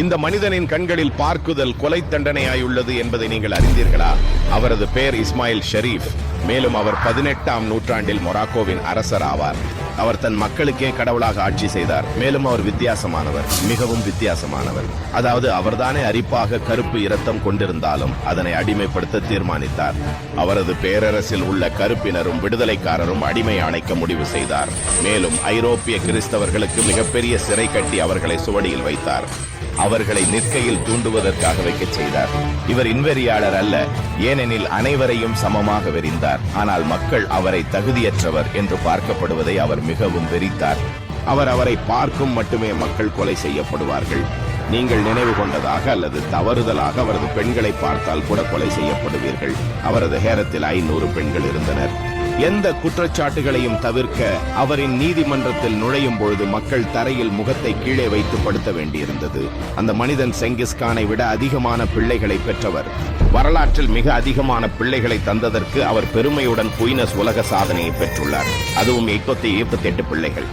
இந்த மனிதனின் கண்களில் பார்க்குதல் கொலை தண்டனையாயுள்ளது என்பதை நீங்கள் அறிந்தீர்களா? அவரது பெயர் இஸ்மாயில் ஷரீப். மேலும் அவர் 18ஆம் நூற்றாண்டில் மொராக்கோவின் அரசர் ஆவார். அவர் தன் மக்களுக்கே கடவுளாக ஆட்சி செய்தார். மேலும் அவர் வித்தியாசமானவர், மிகவும் வித்தியாசமானவர். அதாவது அவர்தானே அரிப்பாக கருப்பு இரத்தம் கொண்டிருந்தாலும் அதனை அடிமைப்படுத்த தீர்மானித்தார். அவரது பேரரசில் உள்ள கருப்பினரும் விடுதலைக்காரரும் அடிமை அணைக்க முடிவு செய்தார். மேலும் ஐரோப்பிய கிறிஸ்தவர்களுக்கு மிகப்பெரிய சிறை கட்டி அவர்களை சுவடியில் வைத்தார். அவர்களை நிற்கையில் தூண்டுவதற்காக வைக்கச் செய்தார். இவர் இன்வெறியாளர் அல்ல, ஏனெனில் அனைவரையும் சமமாக வெறிந்தார். ஆனால் மக்கள் அவரை தகுதியற்றவர் என்று பார்க்கப்படுவதை அவர் மிகவும் வெறித்தார். அவரை பார்க்கும் மட்டுமே மக்கள் கொலை செய்யப்படுவார்கள். நீங்கள் நினைவு கொண்டதாக அல்லது தவறுதலாக அவரது பெண்களை பார்த்தால் கூட கொலை செய்யப்படுவீர்கள். அவரது ஹேரத்தில் 500 பெண்கள் இருந்தனர். எந்த குற்றச்சாட்டுகளையும் தவிர்க்க அவரின் நீதிமன்றத்தில் நுழையும் பொழுது மக்கள் தரையில் முகத்தை கீழே வைத்து படுத்த வேண்டியிருந்தது. அந்த மனிதன் செங்கிஸ்கானை விட அதிகமான பிள்ளைகளை பெற்றவர். வரலாற்றில் மிக அதிகமான பிள்ளைகளை தந்ததற்கு அவர் பெருமையுடன் குயினஸ் உலக சாதனையை பெற்றுள்ளார். அதுவும் 828 பிள்ளைகள்.